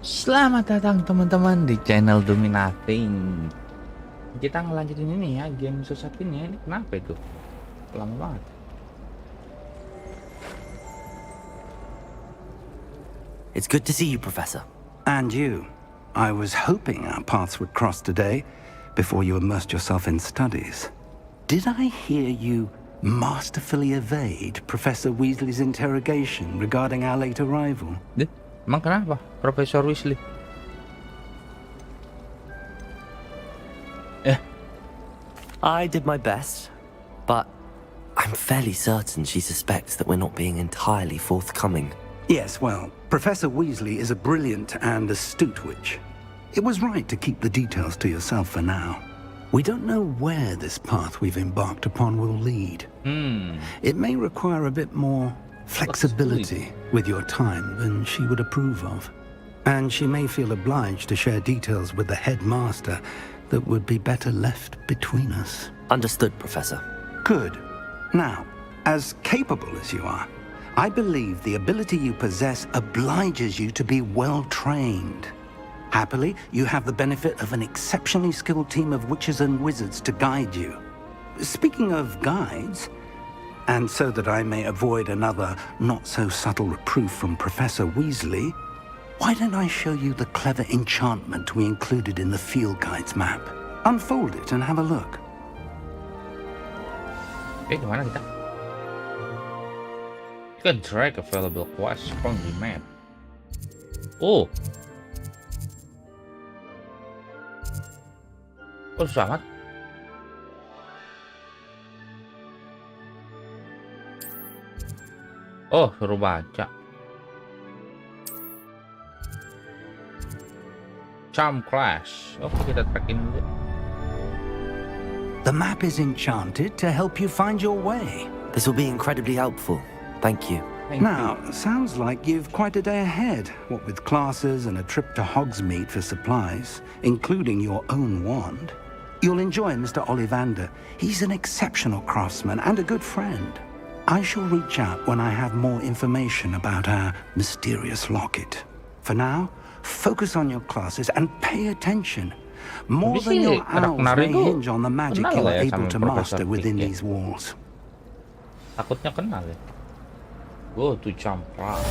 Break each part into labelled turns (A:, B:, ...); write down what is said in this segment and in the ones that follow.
A: Selamat datang teman-teman di channel Dominating. Kita ngelanjutin ini ya, game susah ini ya. Ini kenapa itu? Lama banget.
B: It's good to see you, Professor.
C: And you. I was hoping our paths would cross today, before you immersed yourself in studies. Did I hear you masterfully evade Professor Weasley's interrogation regarding our late arrival?
A: Emang kenapa, Profesor Weasley?
B: I did my best, but I'm fairly certain she suspects that we're not being entirely forthcoming.
C: Yes, well, Professor Weasley is a brilliant and astute witch. It was right to keep the details to yourself for now. We don't know where this path we've embarked upon will lead. It may require a bit more flexibility with your time than she would approve of. And she may feel obliged to share details with the headmaster that would be better left between us.
B: Understood, Professor.
C: Good. Now, as capable as you are, I believe the ability you possess obliges you to be well trained. Happily, you have the benefit of an exceptionally skilled team of witches and wizards to guide you. Speaking of guides, and so that I may avoid another not-so-subtle reproof from Professor Weasley, why don't I show you the clever enchantment we included in the field guide's map? Unfold it and have a look.
A: Gimana kita? You can drag available quests from the map. Oh, susah amat. Oh, suruh baca. Charm Clash. Oke, kita tracking dulu.
C: The map is enchanted to help you find your way.
B: This will be incredibly helpful. Thank you.
C: Now, sounds like you've quite a day ahead, what with classes and a trip to Hogsmeade for supplies, including your own wand. You'll enjoy Mr. Ollivander. He's an exceptional craftsman and a good friend. I shall reach out when I have more information about our mysterious locket. For now, focus on your classes and pay attention. More than your hours may hinge on the magic you are able to master within these walls.
A: Takutnya kenal ya. Go to Charm Clash.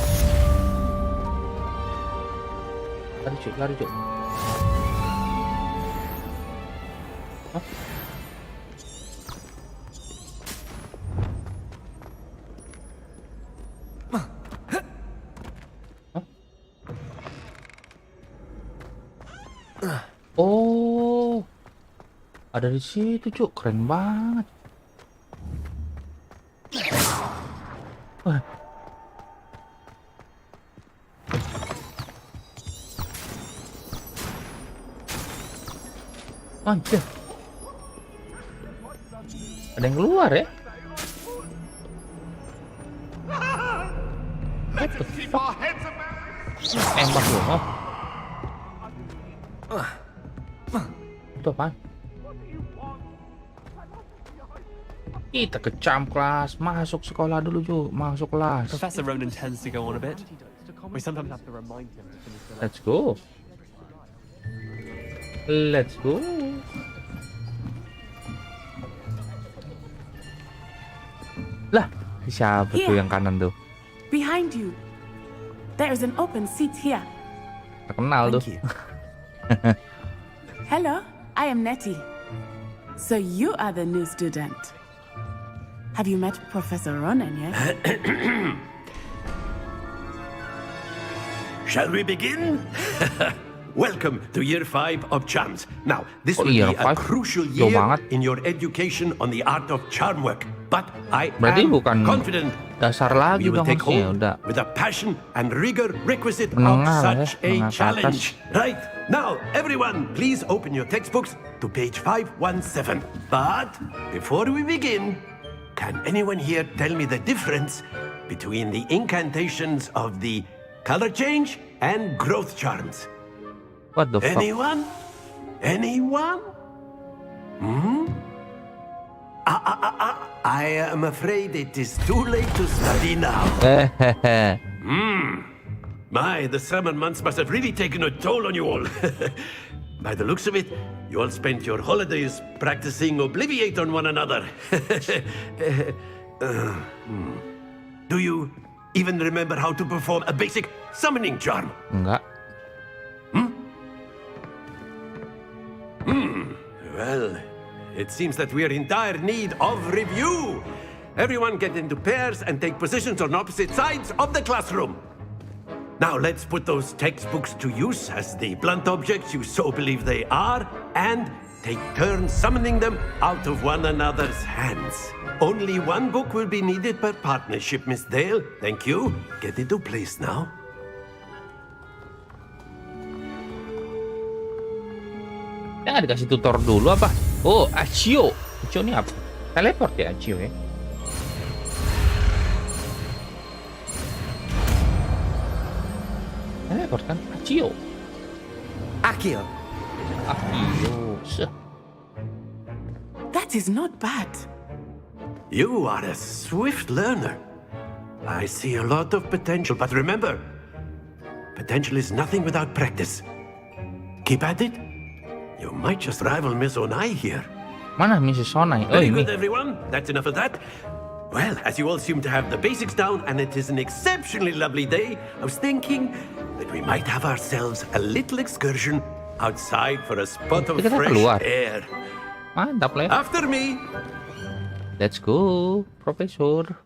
A: Lari cuk. Hah? Oh, ada di situ cuk, keren banget. Wah. Anjir. Ada yang keluar ya? What the fuck? Tembak loh. Oh. Itu apaan? Kita ke Charm Class, masuk sekolah dulu Ju, masuk kelas.
D: Professor Ronan tends to go on a bit. We sometimes have to remind him to finish the
A: Let's go. Let's go. Lah, siapa tuh yang kanan tuh?
E: Behind you. There is an open seat here.
A: Terkenal tuh.
E: Hello, I am Nettie. So you are the new student. Have you met Professor Ronan yet?
F: Shall we begin? Welcome to Year 5 of Charms. Now, this will be
A: Year
F: a
A: 5?
F: crucial
A: Jauh
F: year
A: banget.
F: in your education on the art of charm work. But I
A: Berarti
F: am
A: bukan
F: confident
A: dasar lagi
F: you will
A: dong
F: take
A: harusnya,
F: hold
A: udah
F: with the passion and rigor requisite of
A: menengah lah ya,
F: such a
A: menengah ke
F: challenge.
A: atas.
F: Right, now, everyone, please open your textbooks to page 517. But before we begin, can anyone here tell me the difference between the incantations of the color change and growth charms?
A: What the fuck?
F: Anyone? Anyone? I am afraid it is too late to study now. My, the summer months must have really taken a toll on you all. By the looks of it, you all spent your holidays practicing Obliviate on one another. Do you even remember how to perform a basic summoning charm?
A: Enggak.
F: Well, it seems that we are in dire need of review. Everyone get into pairs and take positions on opposite sides of the classroom. Now let's put those textbooks to use as the blunt objects you so believe they are, and take turns summoning them out of one another's hands. Only one book will be needed per partnership, Miss Dale. Thank you. Get into place now.
A: Ya nggak dikasih tutor dulu apa? Oh, Accio. Accio ini apa? Teleport ya Accio ya? Teleport kan? Accio.
B: Accio.
A: Accio.
E: That is not bad.
F: You are a swift learner. I see a lot of potential, but remember, potential is nothing without practice. Keep at it. You might just rival Miss Onai here.
A: Mana Mrs. Sonai? Oh
F: Very
A: ini.
F: good, everyone. That's enough of that. Well, as you all seem to have the basics down, and it is an exceptionally lovely day, I was thinking that we might have ourselves a little excursion outside for a spot of
A: Kita
F: fresh
A: keluar.
F: air.
A: Mantap lah.
F: After me.
A: Let's go, Profesor.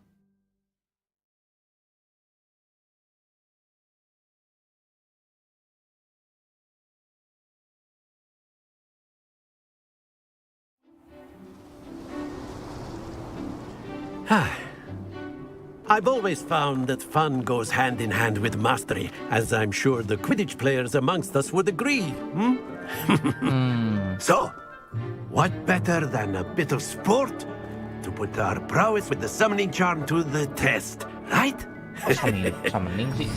F: I've always found that fun goes hand in hand with mastery, as I'm sure the Quidditch players amongst us would agree. So, what better than a bit of sport to put our prowess with the summoning charm to the test, right?
A: Summoning sih.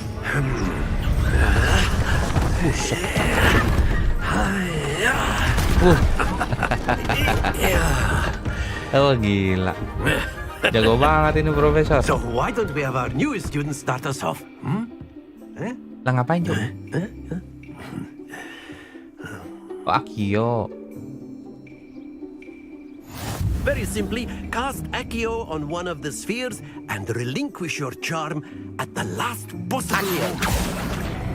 A: Oh gila. Jago banget ini Profesor.
F: So why don't we have our newest student start us off?
A: Lah ngapain coba? Oh Accio.
F: Very simply, cast Accio on one of the spheres and relinquish your charm at the last possible moment.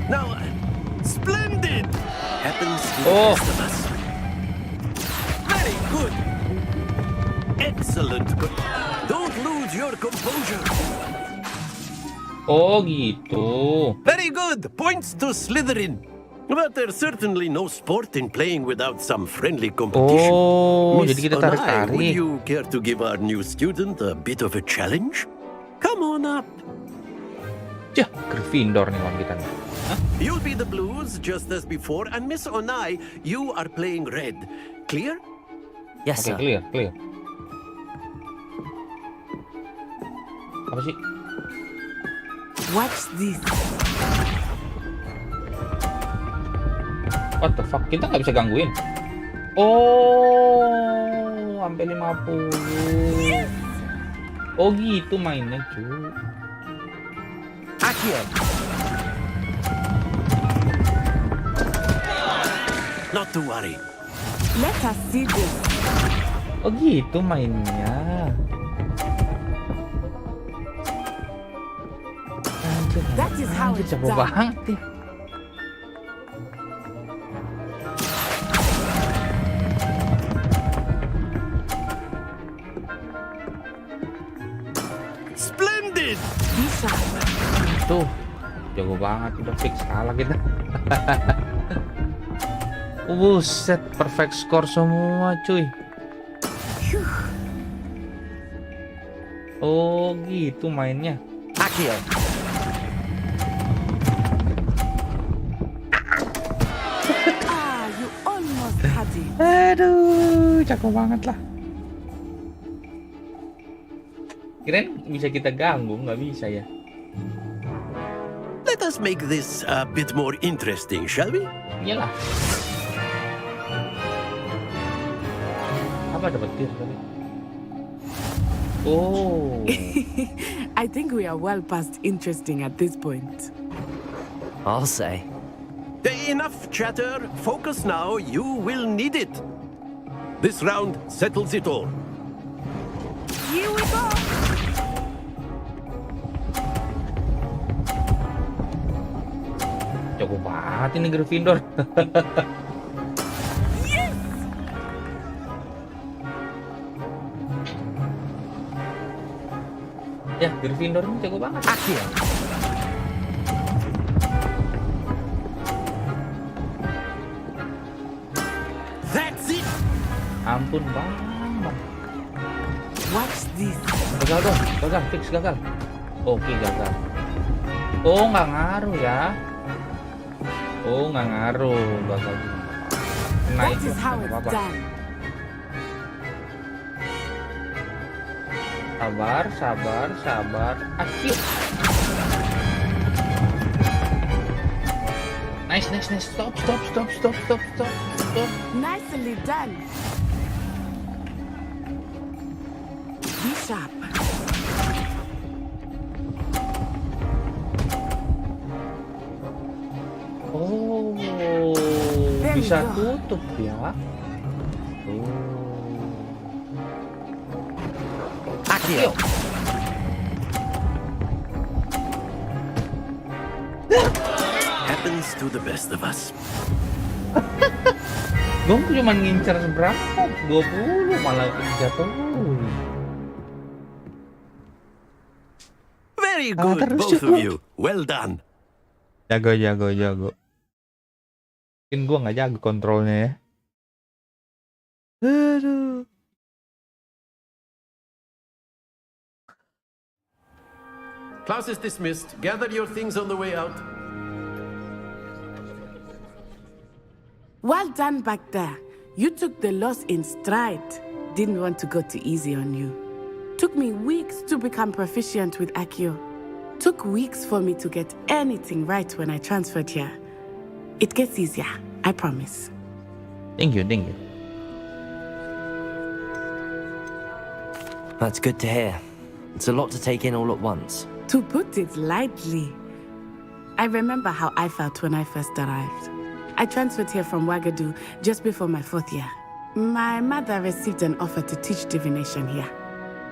F: Now, splendid! Happens to the best of us. Very good! Excellent! Good. Don't lose your composure.
A: Oh gitu.
F: Very good! Points to Slytherin. But there's certainly no sport in playing without some friendly competition.
A: Oh,
F: Miss
A: jadi kita
F: Onai,
A: tarik-tarik.
F: would you care to give our new student a bit of a challenge? Come on up.
A: Jah, Gryffindor nih lawan kita nih. Hah?
F: You'll be the Blues just as before, and Miss Onai, you are playing red. Clear?
B: Yes,
A: Oke,
B: sir.
A: clear. Apa sih?
E: Watch this.
A: What the fuck? Kita nggak bisa gangguin. Oh, sampai 50. Oh gitu mainnya cuy.
B: Accio.
F: Not to worry.
E: Let us see this.
A: Oh gitu mainnya. Anjir,
E: That is how
A: anjir,
E: it's
A: jago
E: done.
A: banget nih.
F: Splendid!
E: Be sharp.
A: Tuh, jago banget, udah fix kalah kita. Buset, perfect score semua cuy. Oh gitu mainnya.
B: Accio.
E: Ah, you almost had it.
A: Aduh, jago banget lah. Kirain bisa kita ganggu, nggak bisa ya.
F: Let us make this a bit more interesting, shall we?
A: Iyalah. Apa dapat tir tadi? Oh.
E: I think we are well past interesting at this point.
B: I'll say.
F: Enough chatter. Focus now. You will need it. This round settles it all.
E: Here we go.
A: Jago banget ini Gryffindor. Ya, Gryffindor ini jago banget.
B: Accio.
F: That's it.
A: Ampun banget.
E: Watch this.
A: Gagal dong, gagal, fix gagal. Oke, gagal. Oh, nggak ngaruh ya. Oh, nggak ngaruh, gagal. Naik,
E: That is how it's
A: apa-apa.
E: done.
A: Sabar, sabar, sabar. Asyik. Nice, nice, nice. Stop, stop, stop, stop, stop, stop, stop.
E: Nicely done. Be sharp.
A: Oh,
E: There we
A: bisa
E: go.
A: tutup ya. Oh.
B: Accio.
F: Happens to the best of us.
A: Gue cuma ngincer berapa? 20 malah jatuh.
F: Very good,
A: terus
F: both
A: cukup.
F: of you. Well done.
A: Jago, jago, jago. Mungkin gue nggak jago kontrolnya ya. Aduh.
F: Class is dismissed. Gather your things on the way out.
E: Well done back there. You took the loss in stride. Didn't want to go too easy on you. Took me weeks to become proficient with Accio. Took weeks for me to get anything right when I transferred here. It gets easier, I promise.
A: Thank you, thank you.
B: That's good to hear. It's a lot to take in all at once.
E: To put it lightly, I remember how I felt when I first arrived. I transferred here from Ouagadougou just before my 4th year. My mother received an offer to teach divination here.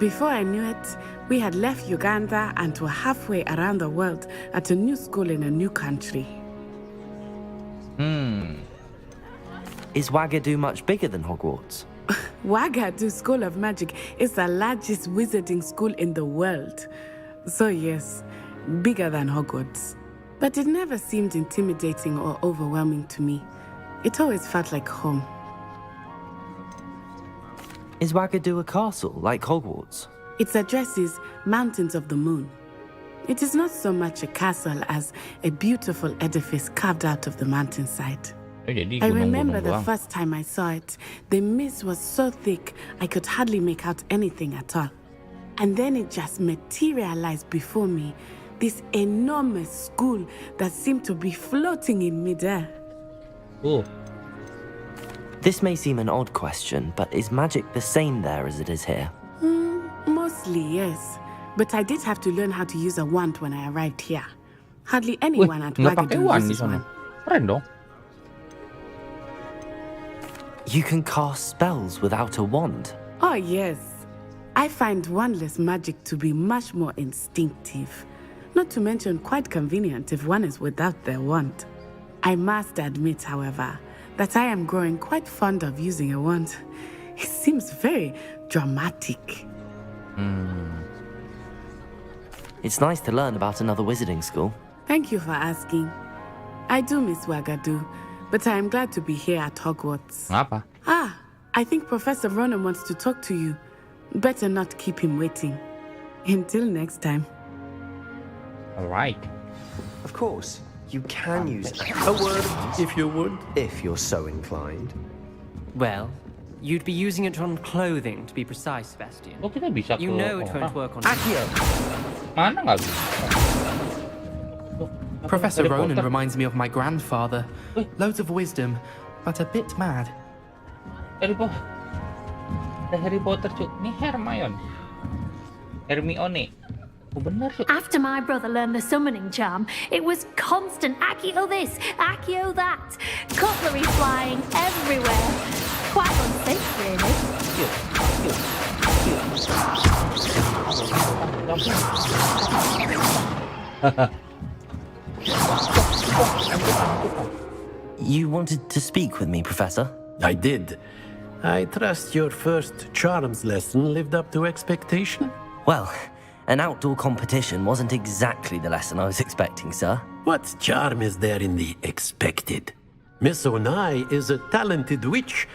E: Before I knew it, we had left Uganda and were halfway around the world at a new school in a new country.
B: Is Ouagadougou much bigger than Hogwarts?
E: Ouagadougou School of Magic is the largest wizarding school in the world. So yes, bigger than Hogwarts. But it never seemed intimidating or overwhelming to me. It always felt like home.
B: Is Ouagadougou a castle like Hogwarts?
E: Its address is Mountains of the Moon. It is not so much a castle as a beautiful edifice carved out of the mountainside. I remember the first time I saw it, the mist was so thick I could hardly make out anything at all. And then it just materialized before me, this enormous school that seemed to be floating in midair.
A: Oh,
B: This may seem an odd question, but is magic the same there as it is here?
E: Mostly, yes. But I did have to learn how to use a wand when I arrived here. Hardly anyone at
A: nggak pakai
E: Ouagadougou
A: wand di
E: uses
A: sana.
E: one.
A: Keren dong.
B: You can cast spells without a wand.
E: Oh, yes. I find wandless magic to be much more instinctive. Not to mention quite convenient if one is without their wand. I must admit, however, that I am growing quite fond of using a wand. It seems very dramatic.
B: It's nice to learn about another wizarding school.
E: Thank you for asking. I do miss Ouagadougou, but I am glad to be here at Hogwarts.
A: Ngapa?
E: Ah, I think Professor Ronan wants to talk to you. Better not keep him waiting. Until next time.
A: Alright.
G: Of course, you can use
F: A word, if you would.
G: if you're so inclined.
D: Well, you'd be using it on clothing, to be precise, Sebastian.
A: Oh, kita bisa
D: You
A: ke
D: know it won't
A: orang.
D: work on
A: Mana nggak bisa? Oh, apa
H: Professor
A: Harry
H: Ronan
A: Potter?
H: reminds me of my grandfather.
A: Wait.
H: Loads of wisdom, but a bit mad.
A: Harry Potter. Ada Harry Potter cuy. Ini Hermione. Hermione. Oh, bener sih.
I: After my brother learned the summoning charm, it was constant Accio this, Accio that. Cutlery flying everywhere. Quite unsafe, really.
B: You wanted to speak with me, Professor?
F: I did. I trust your first charms lesson lived up to expectation?
B: Well, an outdoor competition wasn't exactly the lesson I was expecting, sir.
F: What charm is there in the expected? Miss Onai is a talented witch.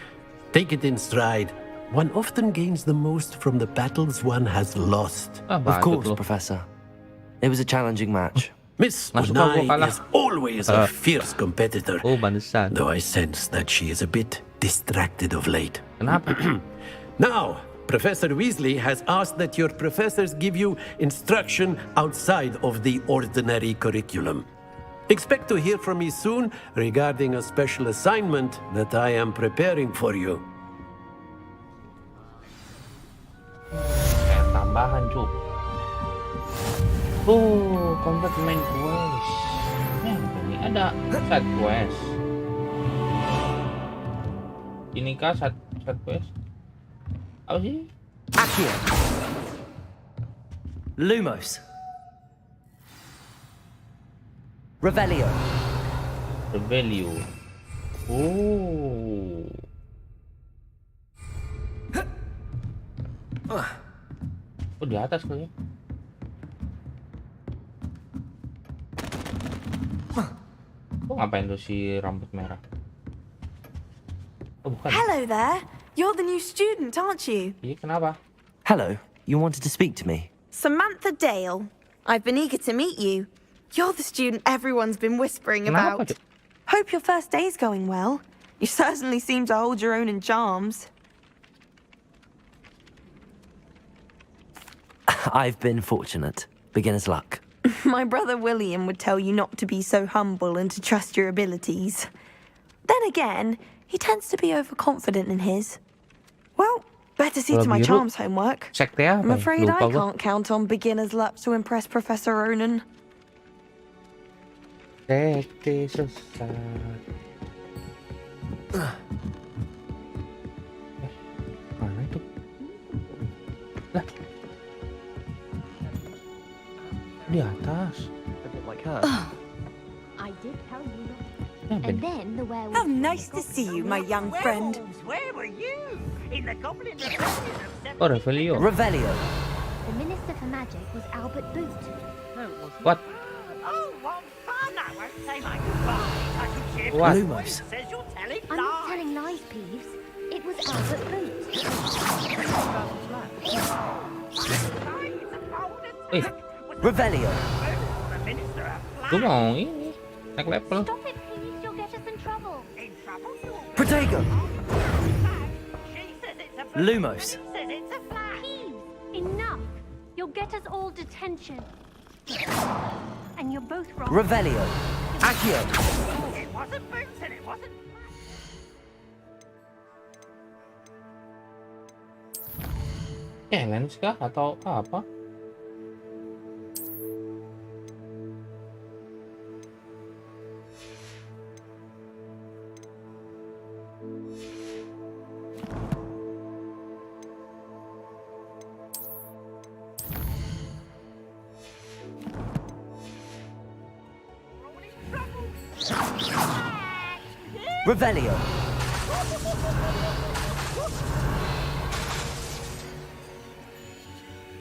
F: Take it in stride. One often gains the most from the battles one has lost.
B: Of course, Professor. It was a challenging match.
F: Miss
A: Nggak suka gua
F: Onai
A: kalah.
F: is always a fierce competitor,
A: Oh, banesan.
F: though I sense that she is a bit distracted of late.
A: Kenapa?
F: Now, Professor Weasley has asked that your professors give you instruction outside of the ordinary curriculum. Expect to hear from me soon regarding a special assignment that I am preparing for you.
A: Tambahan, Cuk. Oh, combat main quest. Ini ada side quest. Ini kah side quest? Apa sih?
B: Accio. Lumos. Revelio.
A: Rebellion. Oh. Oh, di atas kayaknya. Oh, ngapain tuh si rambut merah? Oh, bukan.
J: Hello there. You're the new student, aren't you?
A: Iya, kenapa?
B: Hello, you wanted to speak to me?
J: Samantha Dale. I've been eager to meet you. You're the student everyone's been whispering
A: Kenapa,
J: about.
A: Cuk?
J: Hope your first day's going well. You certainly seem to hold your own in charms.
B: I've been fortunate. Beginner's luck.
J: My brother William would tell you not to be so humble and to trust your abilities. Then again, he tends to be overconfident in his. Well, better see to my
A: Biru.
J: charms homework.
A: Sekte apa?
J: I'm afraid
A: Lupa
J: I
A: gua.
J: can't count on beginner's luck to impress Professor Ronan.
A: Sekte sesat. Mana itu? Lah. Di atas.
D: A bit like her.
I: I did tell you not.
A: Ya,
I: And
A: Ben.
I: then the werewolf.
J: How nice to see you, my young friend.
K: Where were you? In the Goblin Rebellion of
A: Oh, Revelio.
B: Revelio.
I: The Minister for Magic was Albert Boot.
A: What?
K: Oh, what fun! I won't say my goodbyes. I should cheer
A: What?
B: Lumos.
K: says you're telling
I: I'm not
K: lies.
I: telling lies, Peeves. It was Albert Boot.
A: Eh,
B: Revelio.
K: The minister of
A: gue mau ini naik level.
I: Stop it, Peeves. You'll get us in trouble.
K: in trouble.
B: Protego.
K: She says it's a
B: Lumos.
K: He says it's a flag.
I: Peeves, enough. You'll get us all detention. And you're both wrong.
B: Revelio. Accio.
K: It wasn't boots and it wasn't.
A: Challenge kah atau apa?
B: Revelio.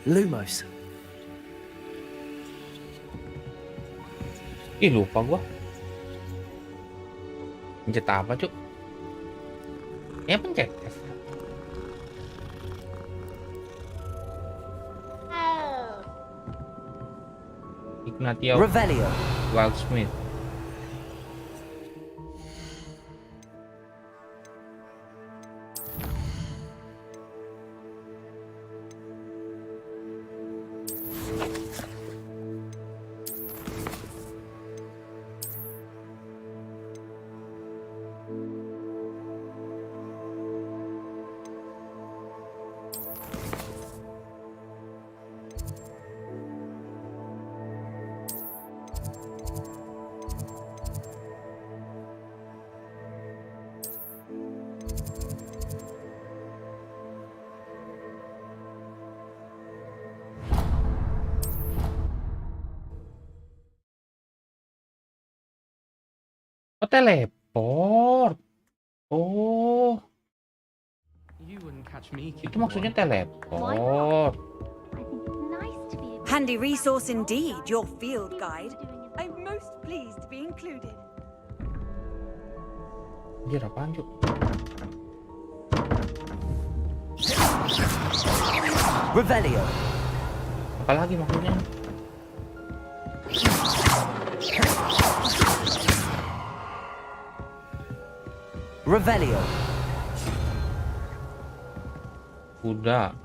B: Lumos.
A: Ih, lupa gua. Pencet apa, Cuk? Ya pencet F. Ignatio
B: Revelio.
A: Wildsmith. Oh, teleport. Oh,
H: You wouldn't catch me.
A: itu maksudnya teleport.
L: Handy resource indeed, your field guide. I'm most pleased to be included.
A: Anjir, apaan, Cuk?
B: Revelio.
A: Apalagi maksudnya?
B: Revelio.
A: Kuda.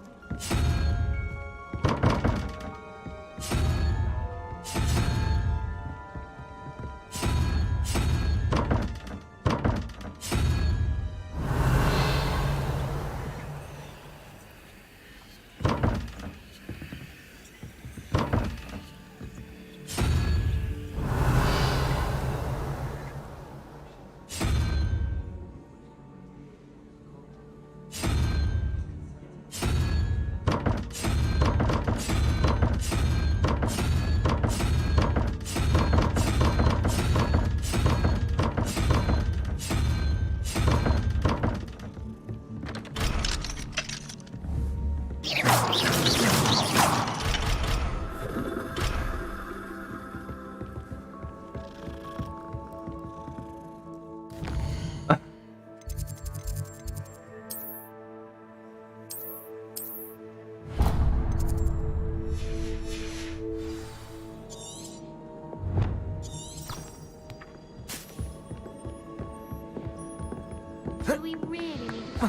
I: Do we really need to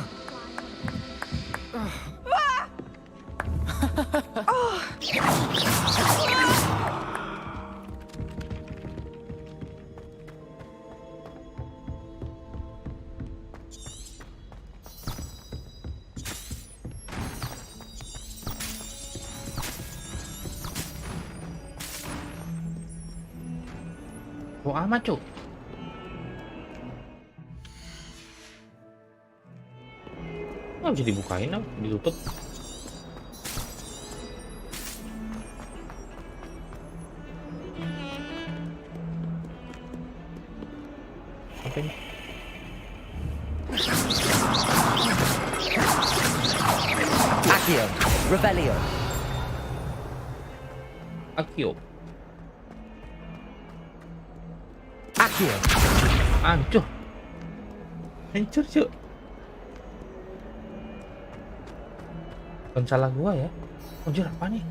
A: Oh, amat, Cuk. Nggak bisa dibukain, ditutup. Apa ini?
B: Accio. Revelio.
A: Accio.
B: Accio.
A: Hancur. Hancur, Cuk. Bukan salah gua ya. Anjir, apa nih?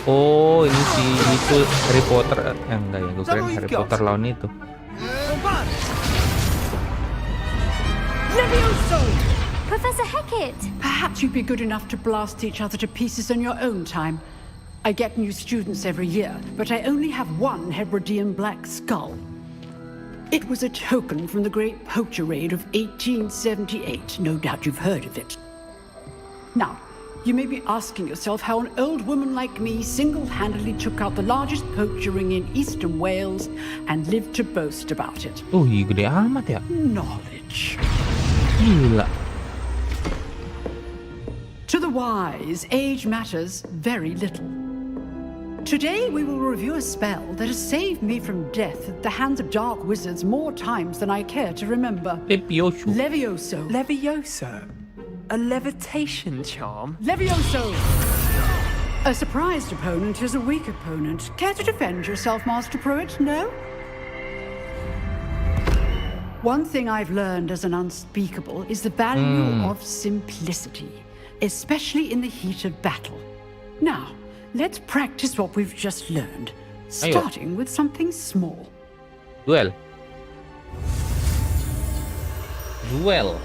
A: Oh, ini si itu Harry Potter. Enggak ya, gue kira Harry Potter lawan itu.
I: Professor Hecat!
M: Perhaps you'd be good enough to blast each other to pieces in your own time. I get new students every year, but I only have one Hebridean black skull. It was a token from the Great Poacher Raid of 1878. No doubt you've heard of it. Now, you may be asking yourself how an old woman like me single-handedly took out the largest poacher ring in eastern Wales and lived to boast about it.
A: Oh, gede amat ya.
M: Knowledge.
A: Gila.
M: To the wise, age matters very little. Today we will review a spell that has saved me from death at the hands of dark wizards more times than I care to remember.
A: Levioso.
M: Levioso.
D: Levioso? A levitation charm?
M: Levioso! A surprised opponent is a weak opponent. Care to defend yourself, Master Pruitt? No? One thing I've learned as an unspeakable is the value of simplicity, especially in the heat of battle. Now, let's practice what we've just learned, starting with something small.
A: Duel. Duel.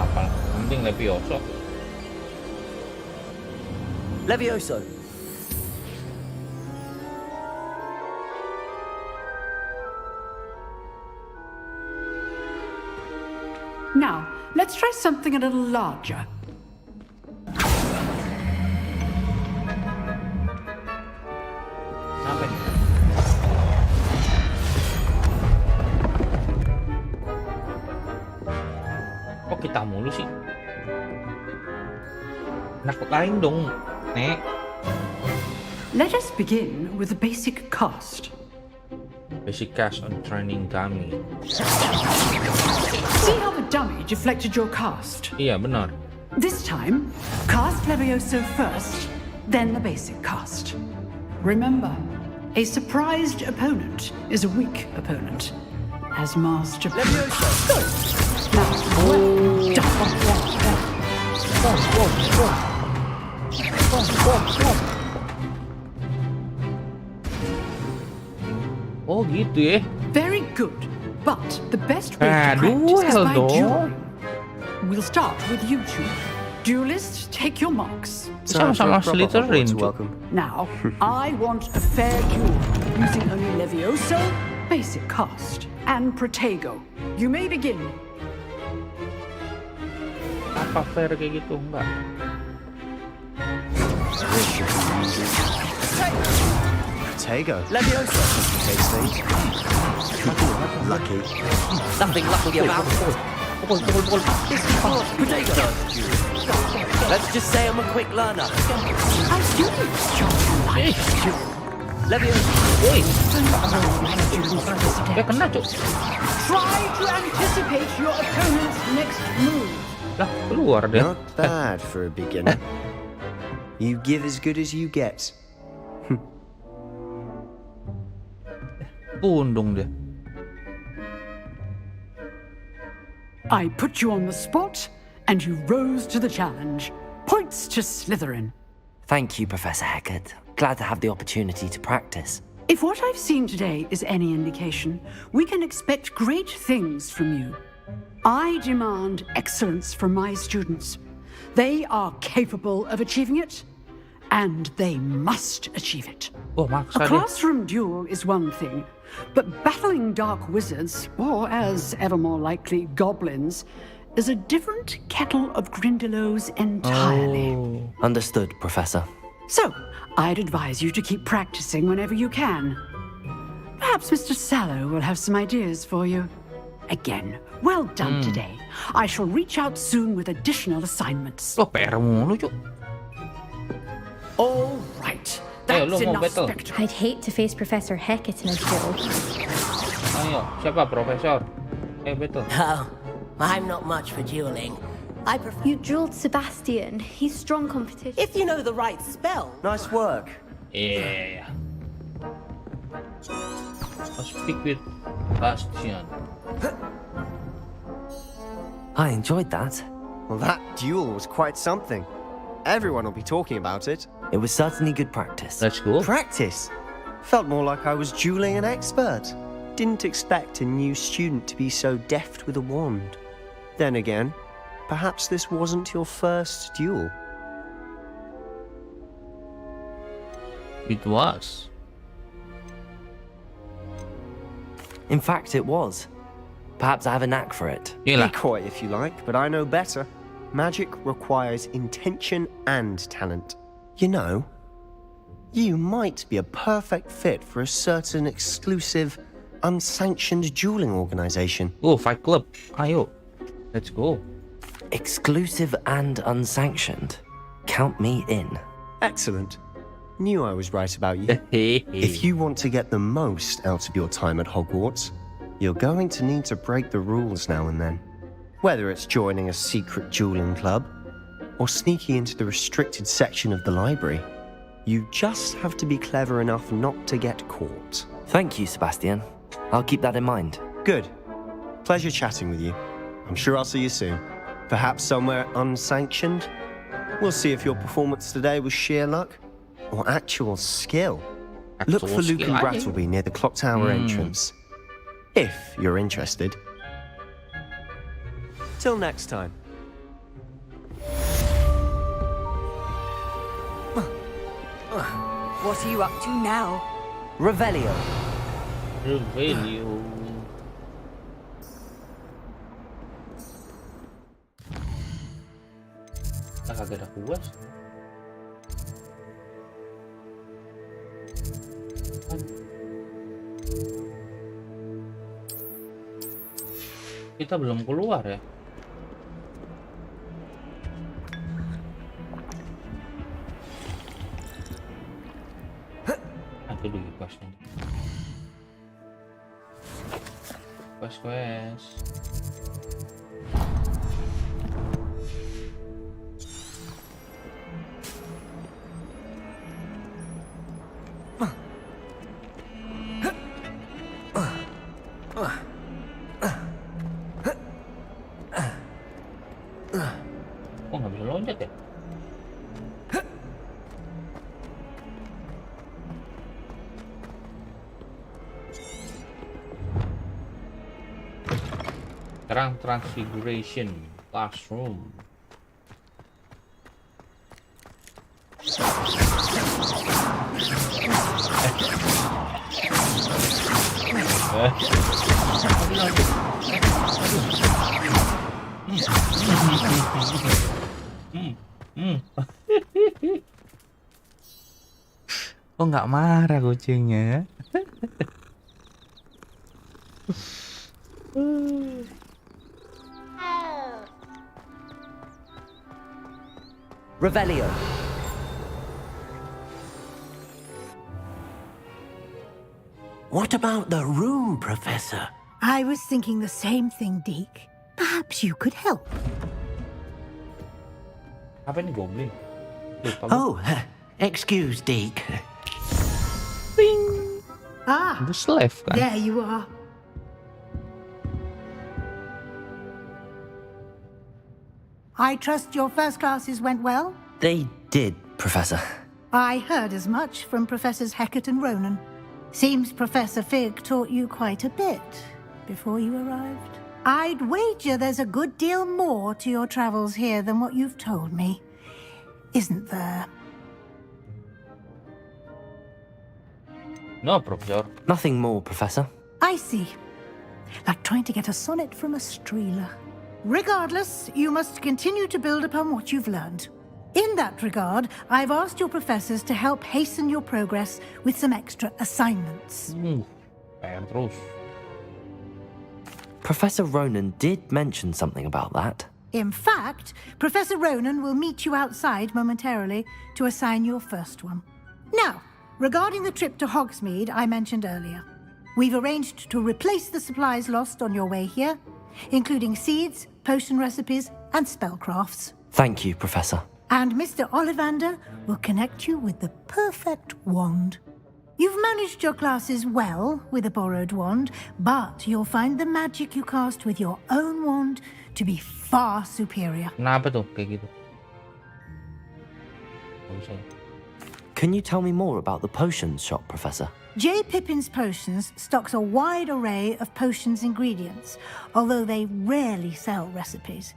A: Apa? Penting Levioso.
B: Levioso.
M: Now, let's try something a little larger.
A: kita mulu sih? Anak lain dong, Nek.
M: Let us begin with the basic cast.
A: Basic cast on training dummy.
M: See how the dummy deflected your cast?
A: Iya, benar.
M: This time, cast Levioso first, then the basic cast. Remember, a surprised opponent is a weak opponent. As master... Levioso! Good! Now, well done.
A: Oh gitu ya.
M: Very good. But the best way to practice is by dueling. We'll start with you two. Duelists, take your marks.
A: Sama-sama Slytherin.
M: Now, I want a fair duel using only Levioso, basic cast, and Protego. You may begin.
A: Apa fair kayak gitu? Enggak.
G: Protego. Levioso. Lucky.
B: Nothing lucky about it.
G: Protego.
B: Let's just say I'm a quick learner.
M: I do
B: Levioso.
A: Kena, Cuk.
M: Try to anticipate your opponent's next move.
A: Lah, keluar dia.
G: Not bad for a beginner. You give as good as you get.
A: Pundung dia.
M: I put you on the spot, and you rose to the challenge. Points to Slytherin.
B: Thank you, Professor Hecat. Glad to have the opportunity to practice.
M: If what I've seen today is any indication, we can expect great things from you. I demand excellence from my students. They are capable of achieving it, and they must achieve it.
A: Oh,
M: A
A: maksa dia.
M: classroom duel is one thing, but battling dark wizards, or as ever more likely, goblins, is a different kettle of Grindylows entirely.
B: Understood, Professor.
M: So, I'd advise you to keep practicing whenever you can. Perhaps Mr. Sallow will have some ideas for you. Again, well done today. I shall reach out soon with additional assignments.
A: Loh, PR mulu, Cuk.
M: All right.
A: Ayo,
M: That's
A: lu mau
M: enough
A: battle?
M: spectacle.
I: I'd hate to face Professor Hecat in a duel.
A: Ayo, siapa Profesor? Betul.
K: No, I'm not much for dueling. I prefer...
I: You drilled Sebastian. He's strong competition.
K: If you know the right spell.
G: Nice work.
A: Yeah. I'll speak with Bastian.
B: I enjoyed that.
G: Well, that duel was quite something. Everyone will be talking about it.
B: It was certainly good practice.
A: Let's go.
G: Practice? Felt more like I was dueling an expert. Didn't expect a new student to be so deft with a wand. Then again, perhaps this wasn't your first duel.
A: It was.
B: In fact, it was. Perhaps I have a knack for it.
G: Be coy if you like, but I know better. Magic requires intention and talent. You know, you might be a perfect fit for a certain exclusive, unsanctioned dueling organization.
A: Oh, Fight Club. Ayo. Let's go.
B: Exclusive and unsanctioned. Count me in.
G: Excellent. Knew I was right about you. If you want to get the most out of your time at Hogwarts, you're going to need to break the rules now and then. Whether it's joining a secret dueling club, or sneaking into the restricted section of the library, you just have to be clever enough not to get caught.
B: Thank you, Sebastian. I'll keep that in mind.
G: Good. Pleasure chatting with you. I'm sure I'll see you soon. Perhaps somewhere unsanctioned? We'll see if your performance today was sheer luck or actual skill. Look for Luke and Brattleby near the clock tower entrance. If you're interested. Till next time.
L: What are you up to now?
B: Revelio.
A: Revelio. Kagak ada kuas. Kita belum keluar ya. itu dulu questnya. Quest. Oh, nggak bisa loncat ya? Sekarang transfiguration classroom. Oh, nggak marah kucingnya.
B: Revelio.
F: What about the room, Professor?
N: I was thinking the same thing, Deke. Perhaps you could help.
A: Apa ini goblin? Lupa gua.
F: Oh, excuse, Deke.
N: Ah,
A: The slave kan?
N: there you are. I trust your first classes went well?
B: They did, Professor.
N: I heard as much from Professors Hecat and Ronan. Seems Professor Fig taught you quite a bit before you arrived. I'd wager there's a good deal more to your travels here than what you've told me. Isn't there?
A: No, Professor.
B: Nothing more, Professor.
N: I see. Like trying to get a sonnet from a streeler. Regardless, you must continue to build upon what you've learned. In that regard, I've asked your professors to help hasten your progress with some extra assignments.
A: PR terus.
B: Professor Ronan did mention something about that.
N: In fact, Professor Ronan will meet you outside momentarily to assign your first one. Now, regarding the trip to Hogsmeade I mentioned earlier, we've arranged to replace the supplies lost on your way here, including seeds, potion recipes, and spellcrafts.
B: Thank you, Professor.
N: And Mr. Ollivander will connect you with the perfect wand. You've managed your classes well with a borrowed wand, but you'll find the magic you cast with your own wand to be far superior.
A: Kenapa tuh kayak gitu? Nggak bisa ya?
B: Can you tell me more about the potions shop, Professor?
N: J. Pippin's Potions stocks a wide array of potions ingredients, although they rarely sell recipes.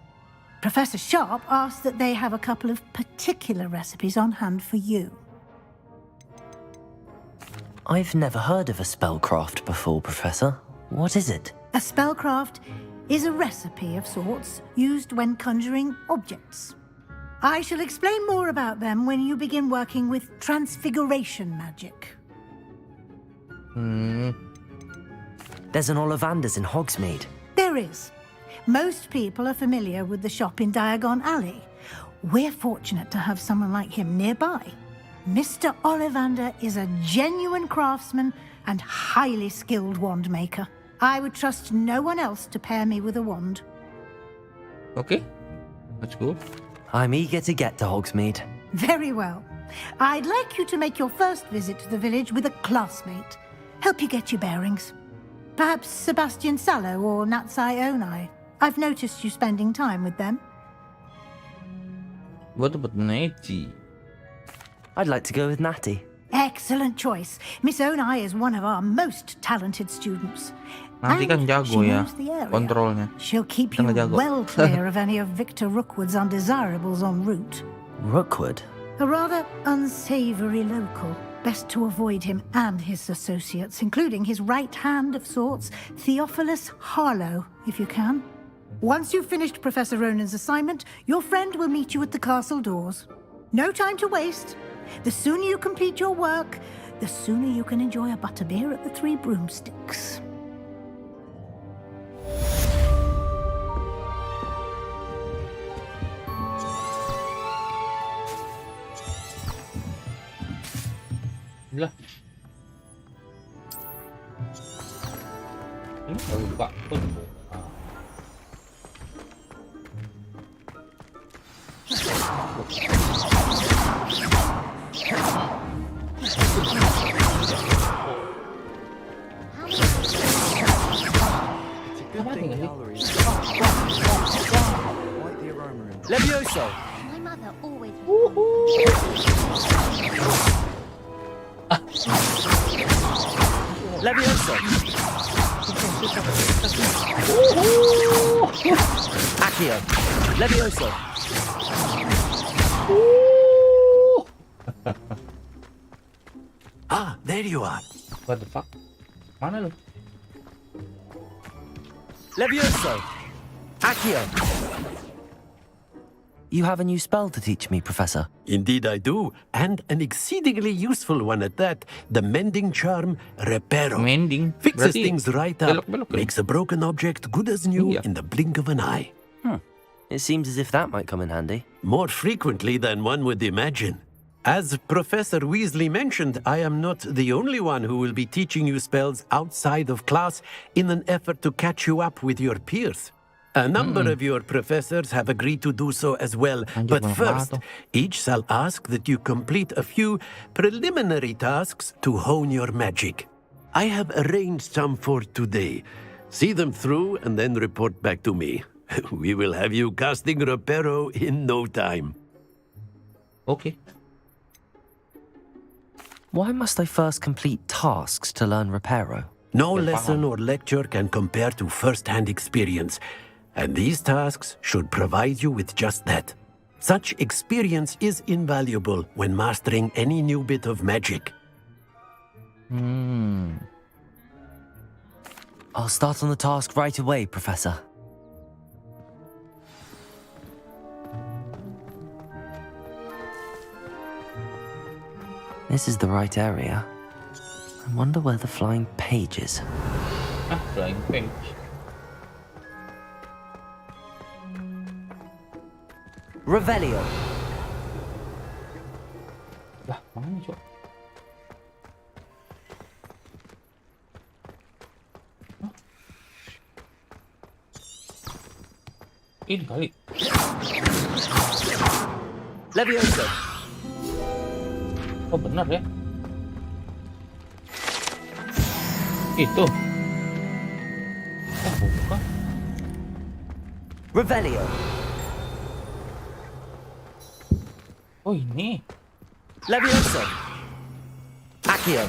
N: Professor Sharp asked that they have a couple of particular recipes on hand for you.
B: I've never heard of a spellcraft before, Professor. What is it?
N: A spellcraft is a recipe of sorts used when conjuring objects. I shall explain more about them when you begin working with transfiguration magic.
B: There's an Ollivander's in Hogsmeade.
N: There is. Most people are familiar with the shop in Diagon Alley. We're fortunate to have someone like him nearby. Mr. Ollivander is a genuine craftsman and highly skilled wand maker. I would trust no one else to pair me with a wand.
A: Okay, let's go.
B: I'm eager to get to Hogsmeade.
N: Very well. I'd like you to make your first visit to the village with a classmate. Help you get your bearings. Perhaps Sebastian Sallow or Natsai Onai. I've noticed you spending time with them.
A: What about Natty?
B: I'd like to go with Natty.
N: Excellent choice. Miss Onai is one of our most talented students.
A: Nanti kan jago
N: she
A: ya
N: knows the area.
A: kontrolnya.
N: She'll keep you
A: Jangan jago.
N: well clear of any of Victor Rookwood's undesirables en route.
B: Rookwood?
N: A rather unsavory local. Best to avoid him and his associates, including his right hand of sorts, Theophilus Harlow, if you can. Once you've finished Professor Ronan's assignment, your friend will meet you at the castle doors. No time to waste. The sooner you complete your work, the sooner you can enjoy a butterbeer at the Three Broomsticks.
A: Lah, Ini kalau buka pun.
B: Levioso!
I: My mother always.
B: Levioso! Accio! Levioso!
F: Ah, there you are.
A: What the fuck? Mana lu?
B: Levioso! Accio! You have a new spell to teach me, Professor.
F: Indeed I do, and an exceedingly useful one at that. The mending charm, Reparo.
A: Mending?
F: Fixes
A: Berarti
F: things right up,
A: belok-belok ya?
F: makes a broken object good as new
A: Iya.
F: in the blink of an eye.
B: It seems as if that might come in handy.
F: More frequently than one would imagine. As Professor Weasley mentioned, I am not the only one who will be teaching you spells outside of class in an effort to catch you up with your peers. A number of your professors have agreed to do so as well,
A: Anjir,
F: but
A: banyak
F: first,
A: banget tuh.
F: each shall ask that you complete a few preliminary tasks to hone your magic. I have arranged some for today. See them through and then report back to me. We will have you casting Reparo in no time.
A: Okay.
B: Why must I first complete tasks to learn Reparo?
F: No lesson or lecture can compare to first-hand experience, and these tasks should provide you with just that. Such experience is invaluable when mastering any new bit of magic.
B: I'll start on the task right away, Professor. This is the right area. I wonder where the flying page is.
A: Ah, flying page.
B: Revelio.
A: Lah, mana cok? Hah? Ini kali.
B: Levioso.
A: Oh benar ya? Itu. Oh bukan.
B: Revelio.
A: Oh ini.
B: Levioso. Accio.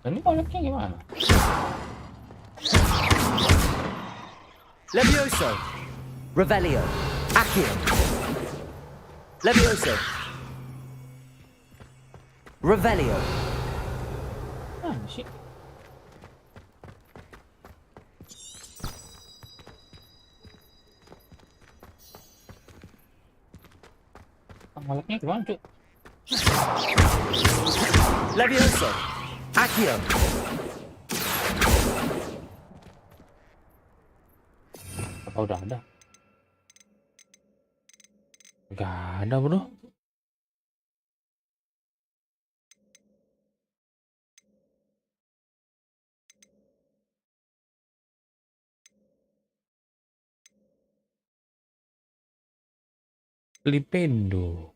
A: Ini koleknya gimana?
B: Levioso. Revelio. Accio. Levioso. Revelio.
A: Ah, sih. Koleknya gimana cuk?
B: Levioso. Accio.
A: Apa udah ada? Gak ada bro. Lipendo.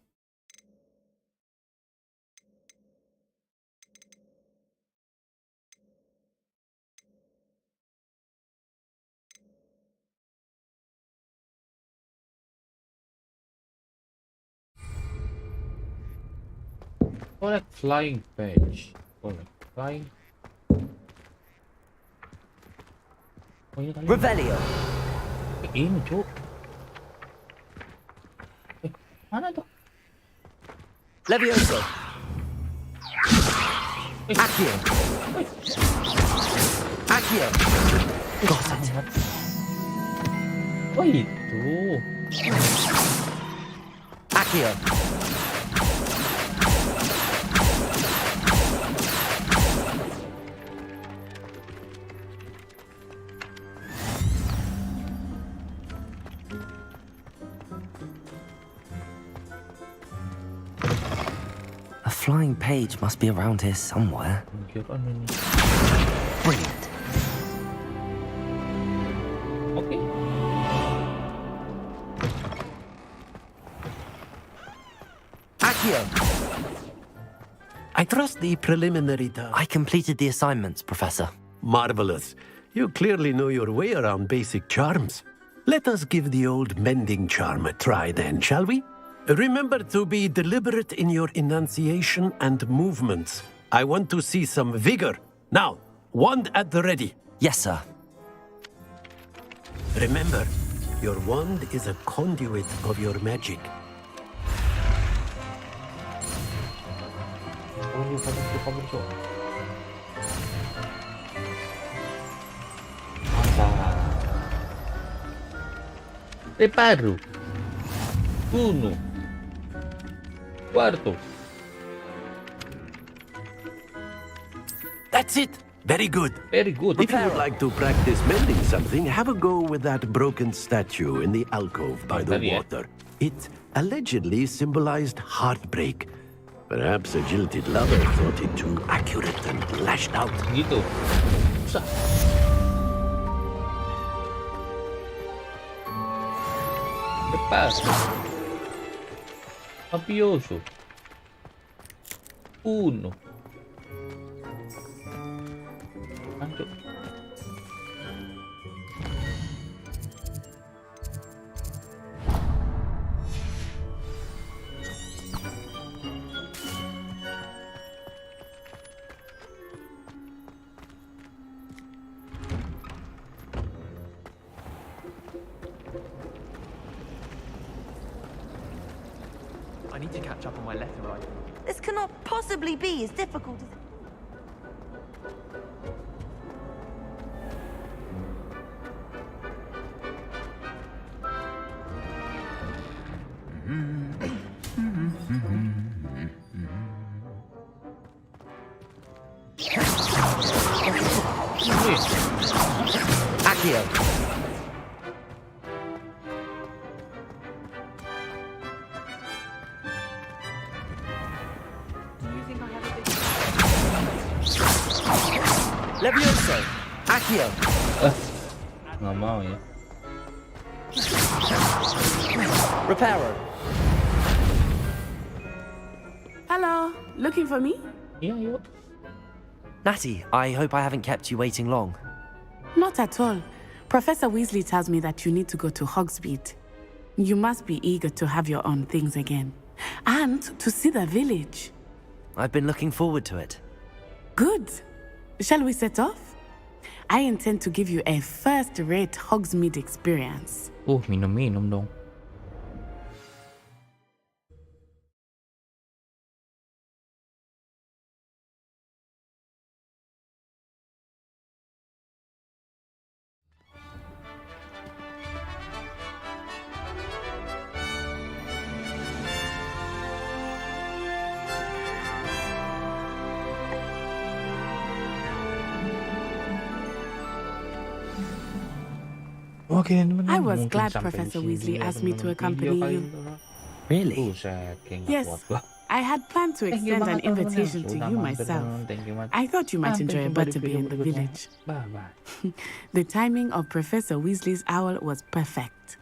A: Collect flying page. Collect flying. Oh, ini kali.
B: Revelio.
A: Ini cuk. Mana tuh?
B: Levioso. Accio. Accio. Got it.
A: Oh itu.
B: Accio. A flying page must be around here somewhere. Brilliant.
A: Okay.
B: Accio!
F: I trust the preliminary task.
B: I completed the assignments, Professor.
F: Marvelous. You clearly know your way around basic charms. Let us give the old mending charm a try then, shall we? Remember to be deliberate in your enunciation and movements. I want to see some vigor. Now, wand at the ready.
B: Yes, sir.
F: Remember, your wand is a conduit of your magic.
A: Preparo. Uno. Quarto.
F: That's it. Very good.
A: Very good.
F: If you would like to practice mending something, have a go with that broken statue in the alcove by the water. It allegedly symbolized heartbreak. Perhaps a jilted lover thought it too accurate and lashed out.
A: Gitu. Lepas. Mafioso. Uno. Ngantuk.
D: I need to catch up on my letter writing.
J: This cannot possibly be as difficult as...
B: Accio! Levioso! Accio!
A: Nggak mau ya.
B: Reparo!
E: Hello, looking for me?
A: Iya, yuk.
B: Natty, I hope I haven't kept you waiting long.
E: Not at all. Professor Weasley tells me that you need to go to Hogsmeade. You must be eager to have your own things again. And to see the village.
B: I've been looking forward to it.
E: Good. Shall we set off? I intend to give you a first-rate Hogsmeade experience.
A: Minum-minum dong.
E: I was glad Professor Weasley asked me to accompany you.
B: Really?
E: Yes, I had planned to extend an invitation to you myself. I thought you might enjoy a butterbeer in the village. The timing of Professor Weasley's owl was perfect.